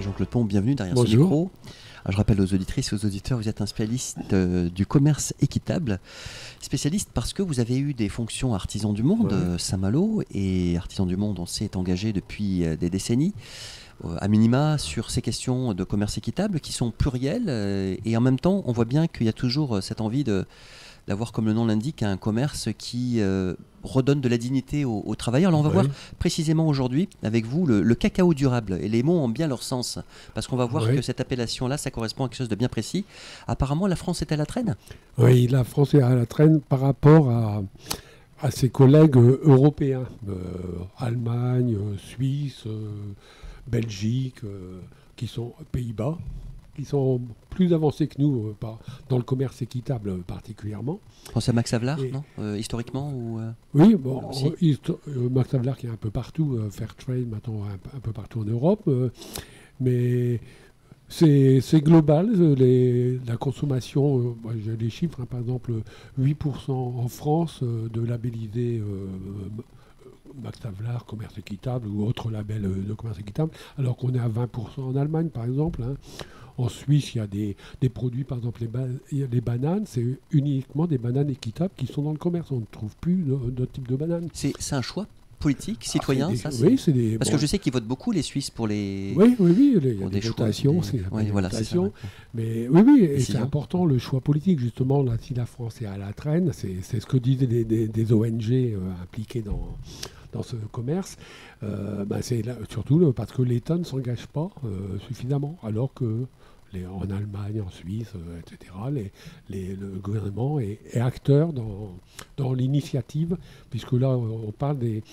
et Jean-Claude Pont, bienvenue derrière Bonjour. ce micro. Alors, je rappelle aux auditrices et aux auditeurs, vous êtes un spécialiste du commerce équitable. Spécialiste parce que vous avez eu des fonctions artisan du monde, Saint-Malo, et artisan du monde, on s'est engagé depuis des décennies, à minima, sur ces questions de commerce équitable qui sont plurielles, et en même temps, on voit bien qu'il y a toujours cette envie d'avoir, comme le nom l'indique, un commerce qui redonne de la dignité aux travailleurs. Alors on va voir précisément aujourd'hui avec vous le cacao durable. Et les mots ont bien leur sens, parce qu'on va voir que cette appellation-là, ça correspond à quelque chose de bien précis. Apparemment, la France est à la traîne. Oui, la France est à la traîne par rapport à ses collègues européens. Allemagne, Suisse, Belgique, qui sont Pays-Bas, qui sont plus avancés que nous dans le commerce équitable particulièrement. Pensez à Max Havelaar, non historiquement Oui, bon, Max Havelaar qui est un peu partout, Fairtrade maintenant un peu partout en Europe, mais c'est global, la consommation, j'ai les chiffres, par exemple 8% en France de labellisés Max Havelaar, commerce équitable ou autre label de commerce équitable, alors qu'on est à 20% en Allemagne par exemple. En Suisse, il y a des produits, par exemple les bananes, c'est uniquement des bananes équitables qui sont dans le commerce. On ne trouve plus d'autres types de bananes. C'est un choix politique, citoyen, oui, c'est des... Parce que je sais qu'ils votent beaucoup, les Suisses, pour les... Oui, il y a des votations, mais oui, et c'est important, le choix politique, justement, là, si la France est à la traîne, c'est ce que disent des ONG impliquées dans ce commerce, c'est surtout parce que l'État ne s'engage pas suffisamment, alors que en Allemagne, en Suisse, etc., le gouvernement est acteur dans l'initiative, puisque là, on parle des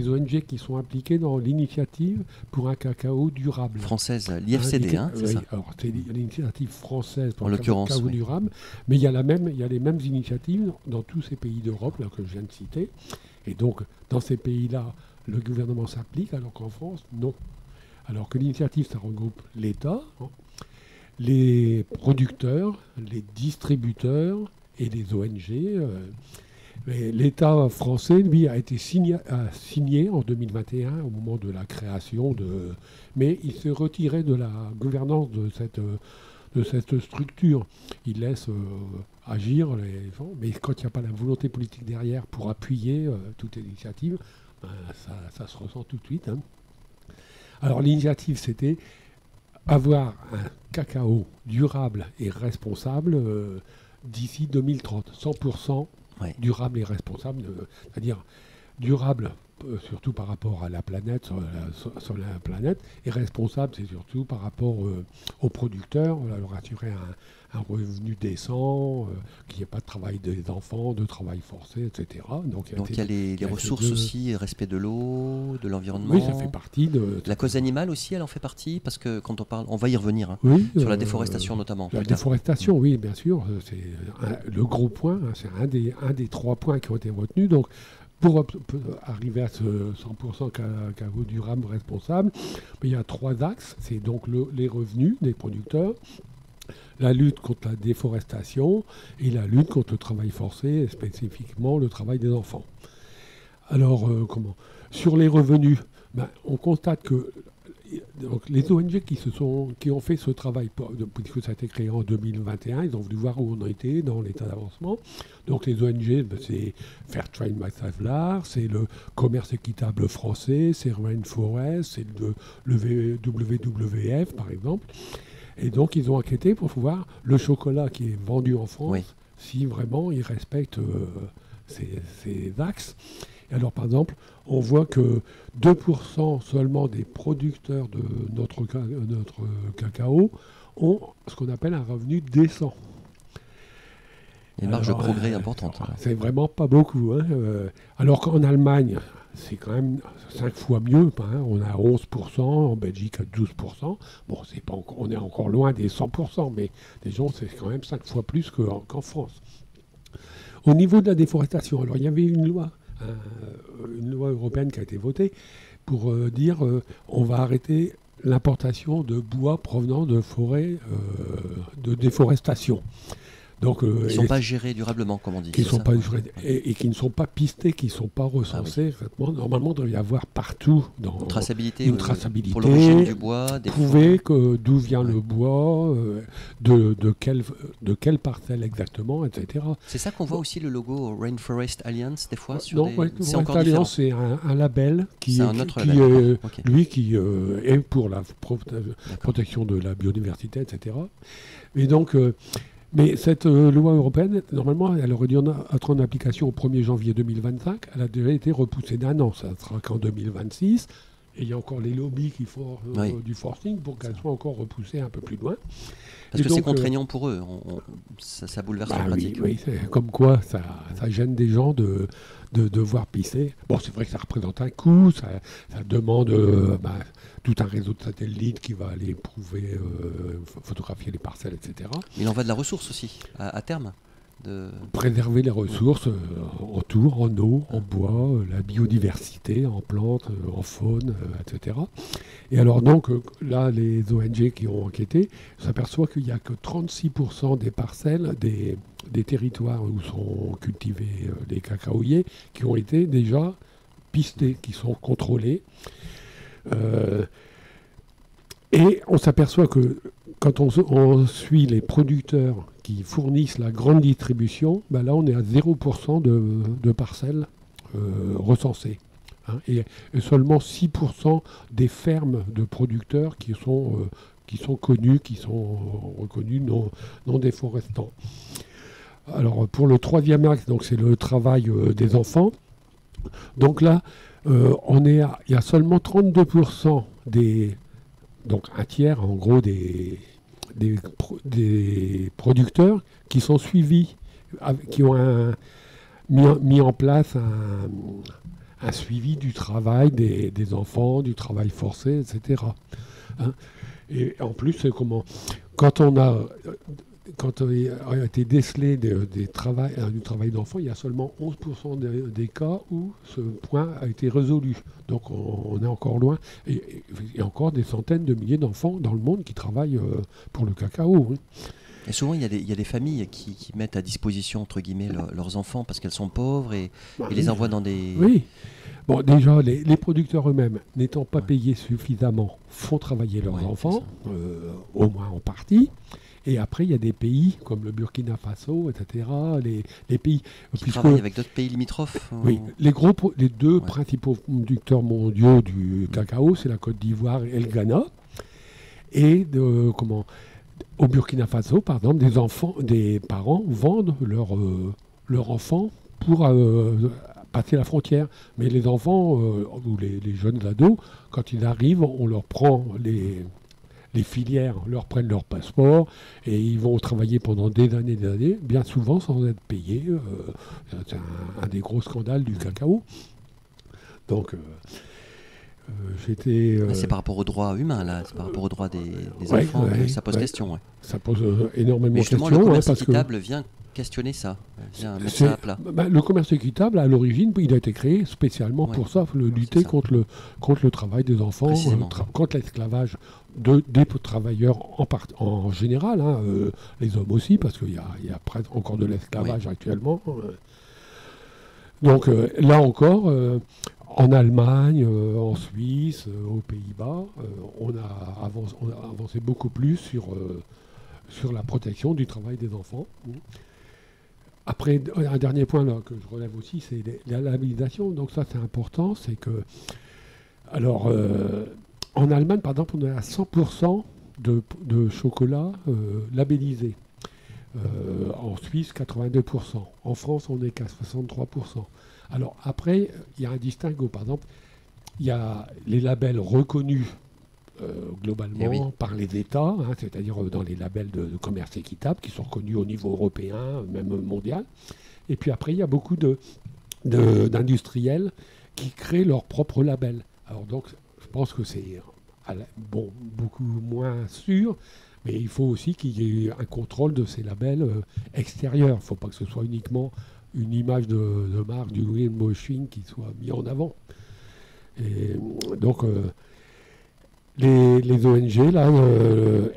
ONG qui sont impliquées dans l'initiative pour un cacao durable. Française, l'IFCD, c'est ça. Alors, c'est l'initiative française pour le cacao durable, mais il y a les mêmes initiatives dans tous ces pays d'Europe là, que je viens de citer. Et donc, dans ces pays-là, le gouvernement s'applique, alors qu'en France, non. Alors que l'initiative, ça regroupe l'État, les producteurs, les distributeurs et les ONG. L'État français, lui, a été signé en 2021 au moment de la création mais il s'est retiré de la gouvernance de cette structure. Il laisse agir les gens, mais quand il n'y a pas la volonté politique derrière pour appuyer toute initiative, ça se ressent tout de suite. Alors l'initiative, c'était avoir un cacao durable et responsable d'ici 2030. 100% durable et responsable, c'est-à-dire durable surtout par rapport à la planète, sur la planète, et responsable, c'est surtout par rapport aux producteurs, leur assurer un revenu décent, qu'il n'y ait pas de travail des enfants, de travail forcé, etc. Donc il y a les ressources aussi, respect de l'eau, de l'environnement. Oui, ça fait partie de... La cause animale aussi, elle en fait partie, parce que quand on parle, on va y revenir, sur la déforestation notamment. La déforestation, oui, bien sûr, c'est le gros point, c'est un des 3 points qui ont été retenus. Donc, pour arriver à ce 100% cacao durable responsable, il y a 3 axes. C'est donc les revenus des producteurs, la lutte contre la déforestation et la lutte contre le travail forcé, et spécifiquement le travail des enfants. Alors, sur les revenus, on constate que donc, les ONG qui ont fait ce travail, puisque ça a été créé en 2021, ils ont voulu voir où on était dans l'état d'avancement. Donc les ONG, c'est Fairtrade Max Havelaar, c'est le commerce équitable français, c'est Rainforest, c'est le WWF par exemple. Et donc ils ont enquêté pour voir le chocolat qui est vendu en France, si vraiment il respecte ces axes. Et alors, par exemple, on voit que 2% seulement des producteurs de notre cacao ont ce qu'on appelle un revenu décent. Une marge de progrès importante. C'est vraiment pas beaucoup. Alors qu'en Allemagne, c'est quand même 5 fois mieux. On a 11%, en Belgique 12%. Bon, on est encore loin des 100%, mais disons, c'est quand même 5 fois plus qu'en France. Au niveau de la déforestation, alors il y avait une loi européenne qui a été votée pour dire on va arrêter l'importation de bois provenant de forêts de déforestation. Donc, Ils ne sont pas gérés durablement, comme on dit. Qui sont pas, et qui ne sont pas pistés, qui ne sont pas recensés. Ah oui. Normalement, il doit y avoir partout une traçabilité, pour l'origine du bois. Prouver d'où vient le bois, de quelle parcelle exactement, etc. C'est ça qu'on voit aussi le logo Rainforest Alliance des fois sur non, c'est encore différent. C'est un label qui est pour la protection de la biodiversité, etc. Et donc, mais cette loi européenne, normalement, elle aurait dû être en application au 1er janvier 2025. Elle a déjà été repoussée d'1 an. Ça ne sera qu'en 2026. Et il y a encore les lobbies qui font du forcing pour qu'elle soit encore repoussée un peu plus loin. Parce que c'est contraignant pour eux. Ça bouleverse la pratique. Oui, c'est comme quoi ça gêne des gens de devoir pisser. Bon, c'est vrai que ça représente un coût. Ça demande tout un réseau de satellites qui va aller photographier les parcelles, etc. Il en va de la ressource aussi, à terme. Préserver les ressources autour, en eau, en bois, la biodiversité, en plantes, en faune, etc. Et alors donc, là, les ONG qui ont enquêté s'aperçoivent qu'il n'y a que 36% des parcelles, des territoires où sont cultivés les cacaoyers, qui ont été déjà pistés, qui sont contrôlés. Et on s'aperçoit que quand on suit les producteurs qui fournissent la grande distribution, là on est à 0% de parcelles recensées. Hein, et seulement 6% des fermes de producteurs qui sont connus, qui sont reconnus non déforestants. Alors pour le troisième axe, donc c'est le travail des enfants. Donc là, il y a seulement 32% donc un tiers en gros des producteurs qui sont suivis, qui ont mis en place un suivi du travail des enfants, du travail forcé, etc. Hein. Et en plus, c'est quand il a été décelé du travail d'enfant, il y a seulement 11% des cas où ce point a été résolu. Donc on est encore loin. Et il y a encore des centaines de milliers d'enfants dans le monde qui travaillent pour le cacao. Oui. Et souvent, il y a des familles qui mettent à disposition, entre guillemets, leurs enfants parce qu'elles sont pauvres et les envoient dans des... Oui. Bon, déjà, les producteurs eux-mêmes, n'étant pas payés suffisamment, font travailler leurs enfants, au moins en partie. Et après, il y a des pays comme le Burkina Faso, etc. Les pays qui travaillent avec d'autres pays limitrophes. Oui, les deux principaux producteurs mondiaux du cacao, c'est la Côte d'Ivoire et le Ghana. Et au Burkina Faso, par exemple, des parents vendent leurs enfants pour passer la frontière. Mais les enfants ou les jeunes ados, quand ils arrivent, on leur prend les filières leur prennent leur passeport et ils vont travailler pendant des années, bien souvent sans être payés. C'est un des gros scandales du cacao. Donc, c'est par rapport aux droits humains, là. C'est par rapport aux droits des enfants. Ça pose question. Ouais. Ça pose énormément de questions. Le commerce équitable vient questionner ça, vient mettre ça à plat. Le commerce équitable, à l'origine, il a été créé spécialement pour ça, lutter contre le travail des enfants, contre l'esclavage des travailleurs en général, les hommes aussi, parce qu'il y a presque encore de l'esclavage actuellement. Donc là encore, en Allemagne, en Suisse, aux Pays-Bas, on a avancé beaucoup plus sur la protection du travail des enfants. Après, un dernier point là, que je relève aussi, c'est la labellisation. Donc ça, c'est important. C'est que, alors, en Allemagne, par exemple, on est à 100% de chocolat labellisé. En Suisse, 82%. En France, on n'est qu'à 63%. Alors après, il y a un distinguo. Par exemple, il y a les labels reconnus globalement par les États, c'est-à-dire dans les labels de commerce équitable qui sont reconnus au niveau européen, même mondial. Et puis après, il y a beaucoup d'industriels qui créent leurs propres labels. Alors donc, je pense que c'est beaucoup moins sûr, mais il faut aussi qu'il y ait un contrôle de ces labels extérieurs. Il ne faut pas que ce soit uniquement une image de marque, du greenwashing qui soit mis en avant. Et donc, Les ONG là,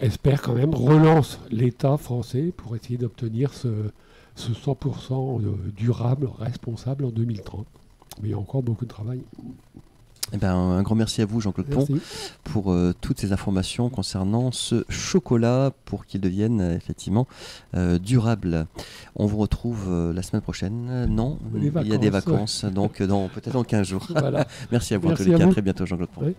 espèrent quand même, relancent l'État français pour essayer d'obtenir ce 100% durable, responsable en 2030. Mais il y a encore beaucoup de travail. Eh ben, un grand merci à vous, Jean-Claude Pont, pour toutes ces informations concernant ce chocolat pour qu'il devienne effectivement durable. On vous retrouve la semaine prochaine. Non, il y a des vacances, donc peut-être dans 15 jours. Voilà. Merci à vous, en tous les cas. À très bientôt, Jean-Claude Pont. Oui.